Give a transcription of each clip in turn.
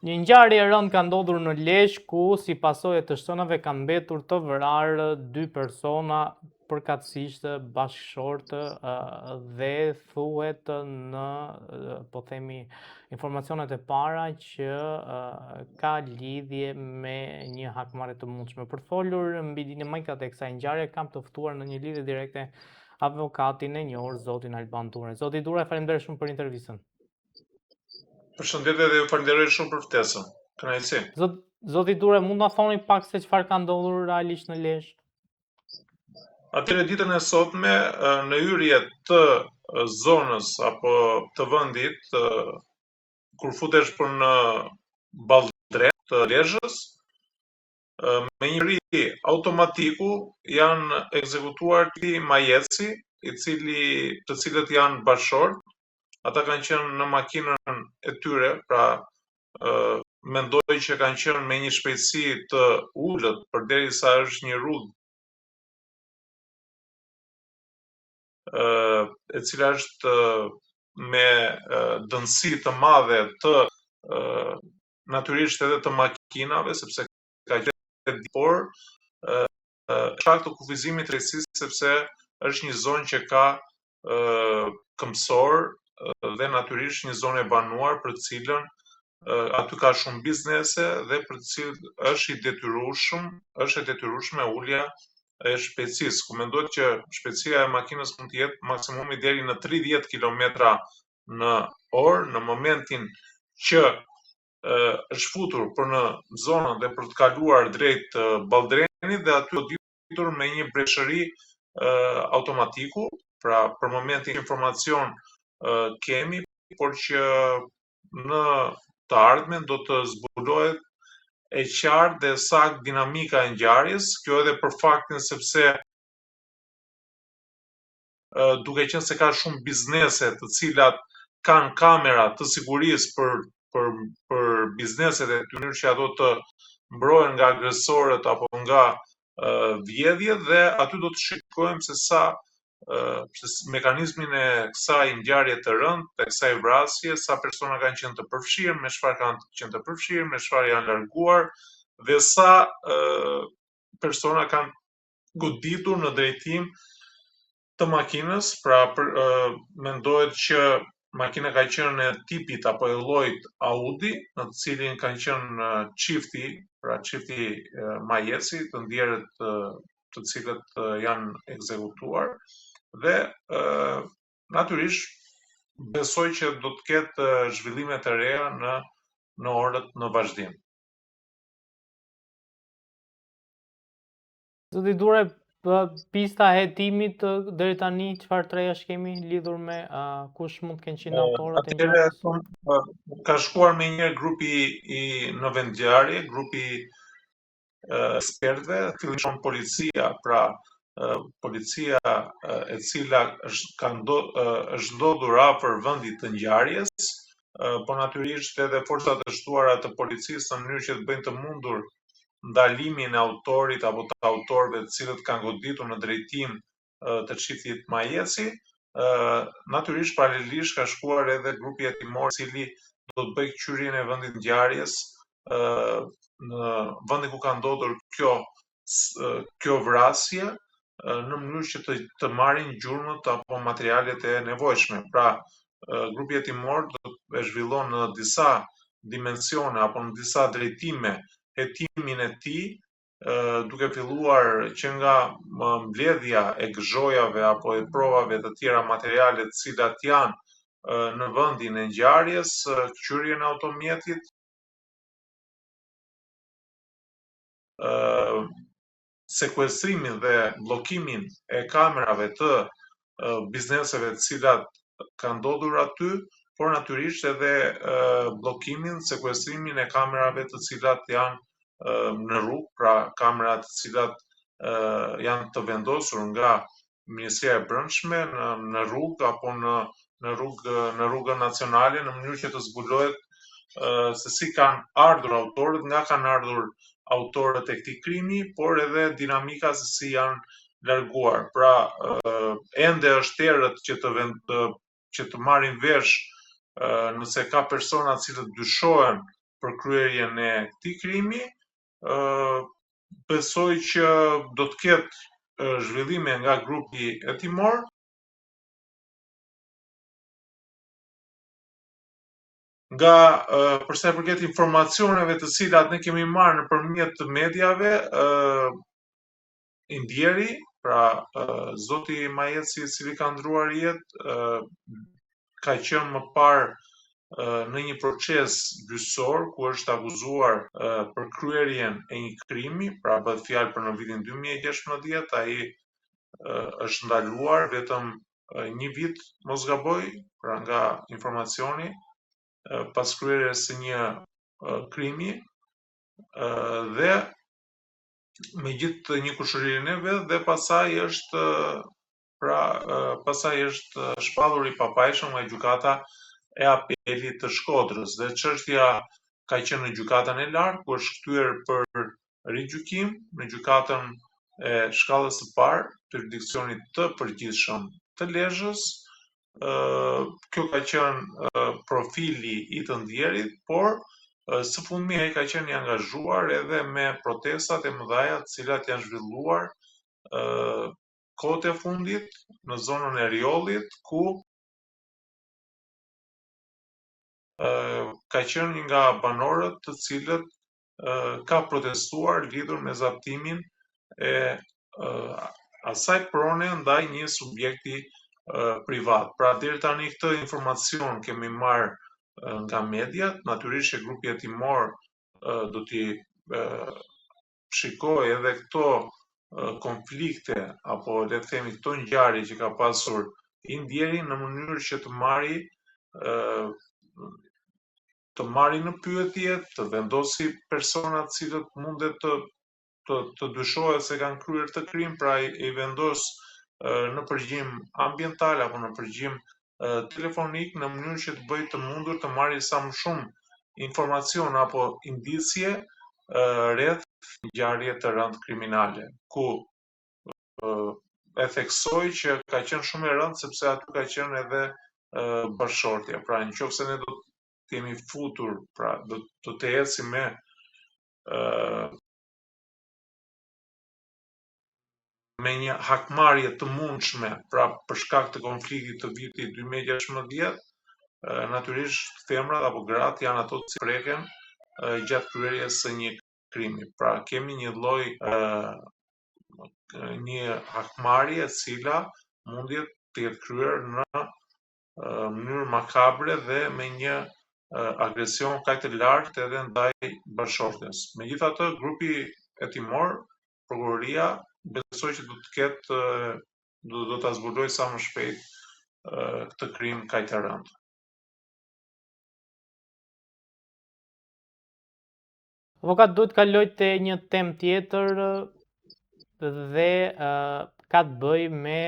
Një ngjarje e rëndë ka ndodhur në Lezhë ku si pasojë të shtonave kanë mbetur të vrarë 2 persona përkatësisht bashkëshortë dhe thuhet në po themi informacionet e para që ka lidhje me një hakmarrje të mundshme. Për folur mbi dinamikat e kësaj ngjarje kam të ftuar në një lidhje direkte avokatin e njohur zotin Alban Ture. Zoti Ture, faleminderit shumë për intervistën. Përshëndetje dhe ju falenderoj shumë për ftesën. Kënaqësi. Zoti Ture, mund na thoni pak se çfarë ka ndodhur realisht në Lezhë? Atëherë ditën e sotme në hyrje të zonës apo të vendit kur futesh për në balldrem të Lezhës, me një ri automatiku janë ekzekutuar ti majeci, të cilët janë bashkëshortë. Ata kanë qenë në makinën e tyre, pra mendoj që kanë qenë me një shpejtësi të ulët përderisa është një rrugë e cila është me dënësi të madhe të natyrisht edhe të makinave, sepse ka qenë por shkak të kufizimit të drejtësisë, sepse është një zonë që ka këmbësor dhe natyrisht një zonë e banuar për të cilën aty ka shumë biznese dhe për të cilën është e detyrueshme ulja e shpejtësisë, ku mendohet që shpejtësia e makinës mund të jetë maksimumi deri në 30 km në orë në momentin që është futur për në zonën dhe për të kaluar drejt balldrenit dhe aty do ditur me një breshëri automatiku. Pra për momentin informacion kemi, por që në të ardhmen do të zbulohet e qartë dhe sakt dinamika e ngjarjes, kjo edhe për faktin sepse duke qenë se ka shumë biznese të cilat kanë kamera të sigurisë për bizneset e tyre që ato të mbrohen nga agresorët apo nga vjedhjet, dhe aty do të shikojmë se sa mekanizmin e kësaj ngjarje të rëndë, të kësaj vrasje, sa persona kanë qenë të përfshirë, me çfarë kanë qenë të përfshirë, me çfarë janë larguar dhe sa persona kanë goditur në drejtim të makinës. Pra mendohet që makina ka qenë e tipit apo e llojit Audi, në të cilin kanë qenë çifti majeci, të ndjerët të cilët janë ekzekutuar dhe natyrisht besoj që do të ketë zhvillime të reja në orët në vazhdim. Zoti Ture, pista e hetimit deri tani çfarë trejash kemi lidhur me kush mund të kenë qenë autorët e ngjarjes? Ka shkuar me një grupi në vendngjarje, grupi ekspertëve, fillon policia, pra policia e cila është ndodhur afër vendit të ngjarjes, po natyrisht edhe forcat e shtuara të policisë në mënyrë që të bëjnë të mundur ndalimin e autorit apo të autorëve të cilët kanë goditur në drejtim të çiftit majeci. Natyrisht paralelisht ka shkuar edhe grupi hetimor, i cili do të bëjë qyrjen e vendit të ngjarjes në vendin ku ka ndodhur kjo vrasje, në mënyrë që të marrin gjurmët apo materialet e nevojshme. Pra, grupi hetimor do të zhvillon në disa dimensione apo në disa drejtime hetimin e tij, duke filluar që nga mbledhja e gëzhojave apo e provave të tjera materiale të cilat janë në vendin e ngjarjes, qyrjen e automjetit, sekuestrimin dhe bllokimin e kamerave të bizneseve të cilat kanë ndodhur aty, por natyrisht edhe bllokimin, sekuestrimin e kamerave të cilat janë në rrugë, pra kamerat të cilat janë të vendosur nga Ministria e Brendshme në rrugë apo në rrugën nacionale, në mënyrë që të zbulohet se si kanë ardhur autorët, nga kanë ardhur autorët e këtij krimi, por edhe dinamika se si janë larguar. Pra, ende është errët që të marrin vesh nëse ka persona të cilët dyshohen për kryerjen e këtij krimi. Besoj që do të ketë zhvillime nga grupi hetimor. Nga për sa i përket informacioneve të cilat ne kemi marrë nëpërmjet të mediave, i ndjeri, pra zoti Majeci, i cili ka ndruar jetë, ka qenë më parë në një proces gjyqësor ku është akuzuar për kryerjen e një krimi, pra bëhet fjalë për në vitin 2016, ai është ndaluar vetëm një vit, mos gaboj, pra nga informacioni, pas kryerjes së një krimi, dhe me gjithë një kushërinë e vet, dhe pasaj është shpallur i papajshëm nga gjykata e apelit të Shkodrës, dhe çështja ka qenë në gjykatën e lartë, ku është kthyer për rigjykim në gjykatën e shkallës së parë të jurisdiksionit të përgjithshëm të Lezhës. Kjo ka qenë profili i të ndjerit, por së fundmi ai ka qenë i angazhuar edhe me protestat e mëdha të cilat janë zhvilluar kohët e fundit në zonën e Riollit, ku ka qenë një nga banorët të cilët ka protestuar lidhur me zaptimin e asaj prone ndaj një subjekti privat. Pra deri tani këtë informacion kemi marrë nga mediat, natyrisht që grupi hetimor do t'i shikojë edhe këto konflikte apo le të themi këto ngjarje që ka pasur i ndjeri në mënyrë që të marri në pyetje, të vendosi personat cilët mundet të dyshohet se kanë kryer të krim, pra i vendos në përgjim ambiental apo në përgjim telefonik, në mënyrë që të bëjë të mundur të marrë sa më shumë informacion apo indicie rreth ngjarje të rëndë kriminale, ku e theksoj që ka qenë shumë e rëndë sepse aty ka qenë edhe bashkëshortja. Pra nëse ne do të jemi futur, pra do të ecim me një hakmarrje të mundshme, pra për shkak të konfliktit të vitit 2016, natyrisht femrat apo gratë janë ato që preken gjatë kryerjes së një krimi. Pra kemi një lloj një hakmarrje e cila mundjet të jetë kryer në mënyrë makabre dhe me një agresion kaq të lartë edhe ndaj bashkëshortes. Megjithatë, grupi hetimor, prokuroria besoj që do ta zbulojë sa më shpejt këtë krim kaq të rëndë. Avokat, duhet kaloj te një temë tjetër dhe ka të bëj me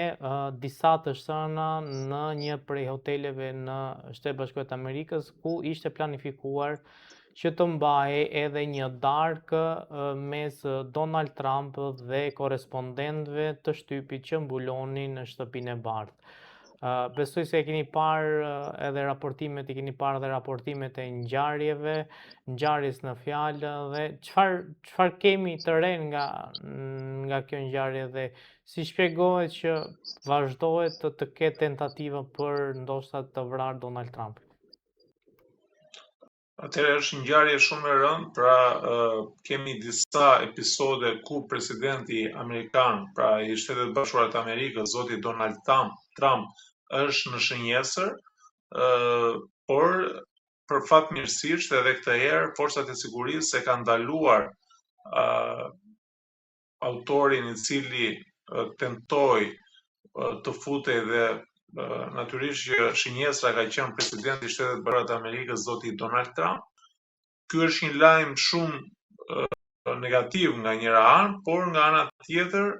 disa të shtëna në një prej hoteleve në Shtetet Bashkuara të Amerikës, ku ishte planifikuar që të mbahej edhe një darkë mes Donald Trump dhe korespondentëve të shtypit që mbulonin në shtëpinë e bardhë. Besoj se i keni parë edhe raportimet e ngjarjes në fjalë, dhe çfarë kemi të re nga kjo ngjarje, dhe si shpjegohet që vazhdohet të ketë tentativa për ndoshta të vrarë Donald Trump? Atëherë është një ngjarje shumë e rëndë, pra kemi disa episode ku presidenti amerikan, pra i Shtetet Bashkuara të Amerikës, zoti Donald Trump, është në shënjesër, por për fatmirësisht edhe këtë herë forcat e sigurisë e kanë ndaluar autorin i cili tentoi të futej, dhe natyrisht që shënjesra ka qenë presidenti i Shtetet Bashkuara të Amerikës, zoti Donald Trump. Ky është një lajm shumë negativ nga njëra anë, por nga ana tjetër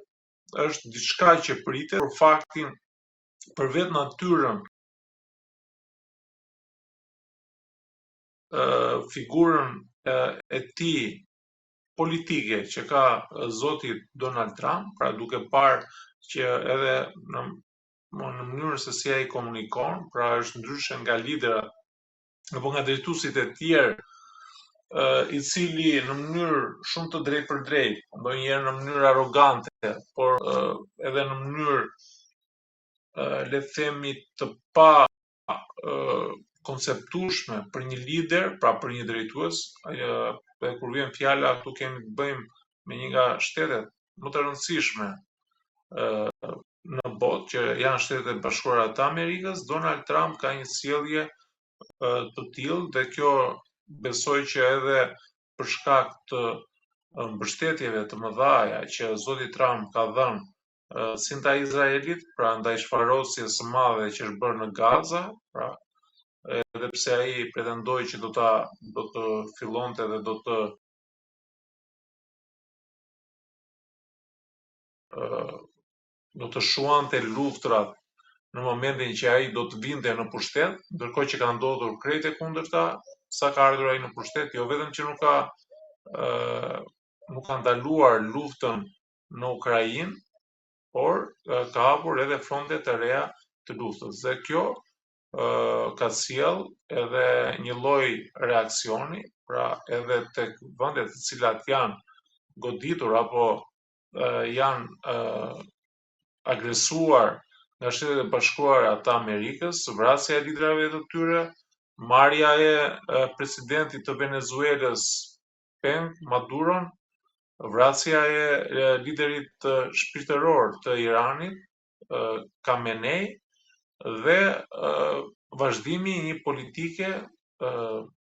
është diçka që pritet për faktin, për vetë natyrën, figurën e tij politike që ka zoti Donald Trump, pra duke parë që edhe në mënyrën se si ai komunikon, pra është ndryshe nga liderat apo nga drejtuesit e tjerë i cili në mënyrë shumë të drejtë për drejtë, ndonjëherë në mënyrë arrogante, por edhe në mënyrë le të themi të pa konceptueshme për një lider, pra për një drejtues, dhe kur vjen fjala këtu kemi të bëjmë me një nga shtetet më të rëndësishme në botë, që janë Shtetet e Bashkuara të Amerikës, Donald Trump ka një sjellje të tillë dhe kjo besoj që edhe për shkak të mbështetjeve të mëdha që zoti Trump ka dhënë si ndaj Izraelit, pra ndaj çfarosjes së madhe që është bërë në Gaza, pra edhe pse ai pretendoi që do të fillonte dhe do të shuante luftrat në momentin që ai do të vinte në pushtet, ndërkohë që ka ndodhur krejt e kundërta, sa ka ardhur ai në pushtet, jo vetëm që nuk ka ndaluar luftën në Ukrainë, por ka hapur edhe fronte të reja të luftës. Dhe kjo ka sjell edhe një lloj reaksioni, pra edhe tek vendet të cilat janë goditur apo janë agresuar nga Shtetet e Bashkuara të Amerikës, vrasja e liderave të tyre, marrja e presidentit të Venezuelës Maduron, vrasja e liderit shpirtëror të Iranit, Khamenei, dhe vazhdimi i një politike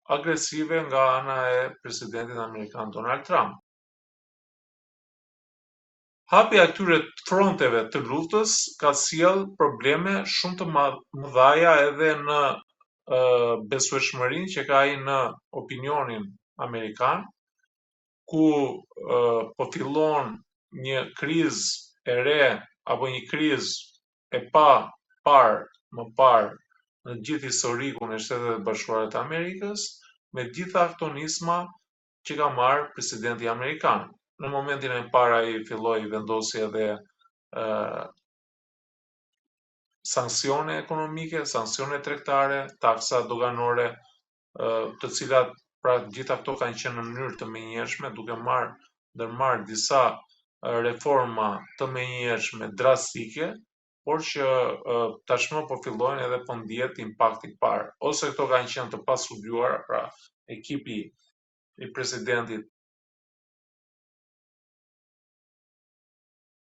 agresive nga ana e presidentit amerikan Donald Trump. Hapja e këtyre fronteve të luftës ka sjell probleme shumë të mëdha edhe në besueshmërinë që ka ai në opinionin amerikan, ku po fillon një krizë e re apo një krizë e më parë në gjithë historikun e Shtetet Bashkuara të Amerikës, me gjitha këto nisma që ka marrë presidenti amerikan. Në momentin e parë ai filloi vendosi edhe sanksione ekonomike, sanksione tregtare, taksa doganore, të cilat pra gjitha këto kanë qenë në mënyrë të menjëhershme, duke ndërmarrë disa reforma të menjëhershme drastike, por që tashmë po fillojnë edhe po ndihet impakti i parë. Ose këto kanë qenë të pastudiuara, pra ekipi i presidentit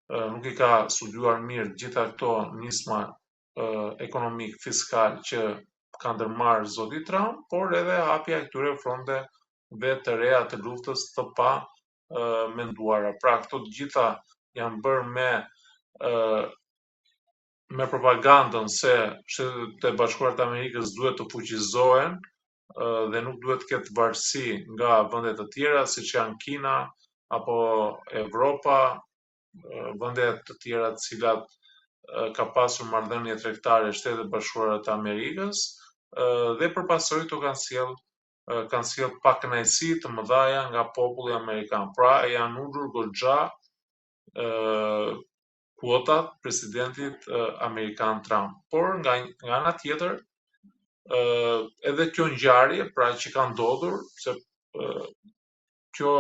nuk i ka studiuar mirë gjitha këto nisma ekonomik fiskal që ka ndërmarrë zoti Trump, por edhe hapja e këtyre fronteve të reja të luftës të pa menduara. Pra këto të gjitha janë bërë me propagandën se Shtetet e Bashkuara të Amerikës duhet të fuqizohen dhe nuk duhet të ketë varësi nga vende të tjera, siç janë Kina apo Evropa, vende të tjera të cilat ka pasur marrëdhënie tregtare Shtetet e Bashkuara të Amerikës, dhe përpasoj këto kanë sjell pakënaqësi të mëdha nga populli amerikan. Pra janë ulur goxha kuotat presidentit amerikan Trump. Por nga ana tjetër, edhe kjo ngjarje pra që ka ndodhur, se kjo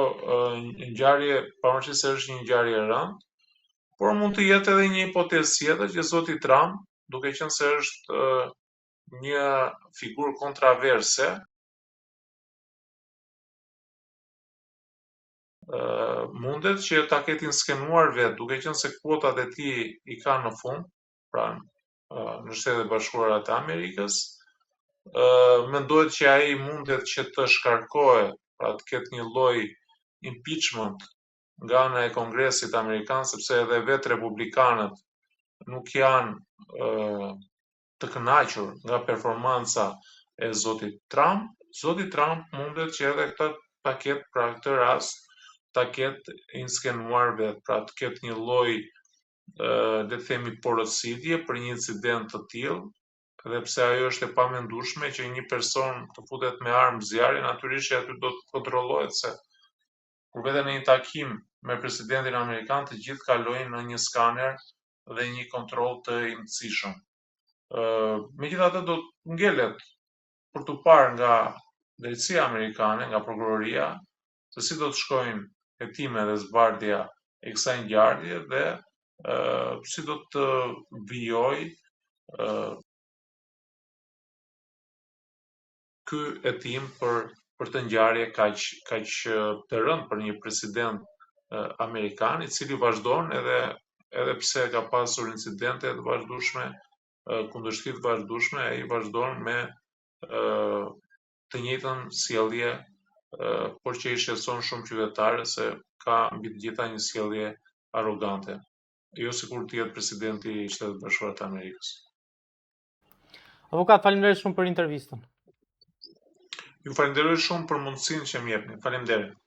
ngjarje pavarësisht se është një ngjarje e rëndë, por mund të jetë edhe një hipotezë tjetër që zoti Trump, duke qenë se është një figurë kontraverse, mundet që ta ketin skenuar vetë, duke qenë se kuotat e tij i ka në fund, pra në Shtetet e Bashkuara të Amerikës, mendohet që ai mundet që të shkarkohet, pra të ketë një lloj impeachment nga ana e Kongresit amerikan, sepse edhe vetë republikanët nuk janë të kënaqur nga performanca e zotit Trump. Zoti Trump mundet që edhe ta ketë pra këtë rast ta ketë inskenuar vetë, pra të ketë një lloj le të themi porositje për një incident të tillë, edhe pse ajo është e pamendueshme që një person të futet me armë zjarri, natyrisht që aty do të kontrollohet, se kur veten në një takim me presidentin amerikan, të gjithë kalojnë në një skaner dhe një kontroll të imtësishëm. Megjithatë do të ngelet për të parë nga drejtësia amerikane, nga prokuroria, se si do të shkojnë hetime dhe zbardhja e kësaj ngjarje dhe si do të vijoj ky hetim për të ngjarje kaq të rëndë për një president amerikan, i cili vazhdon edhe pse ka pasur incidente të vazhdueshme, kundërshti të vazhdueshme, ai vazhdon me të njëjtën sjellje, por që i shqetëson shumë qytetarë se ka mbi të gjitha një sjellje arrogante, jo sikur të jetë presidenti i Shtetit Bashkuar të Amerikës. Avokat, faleminderit shumë për intervistën. Ju falenderoj shumë për mundësinë që më jepni. Faleminderit.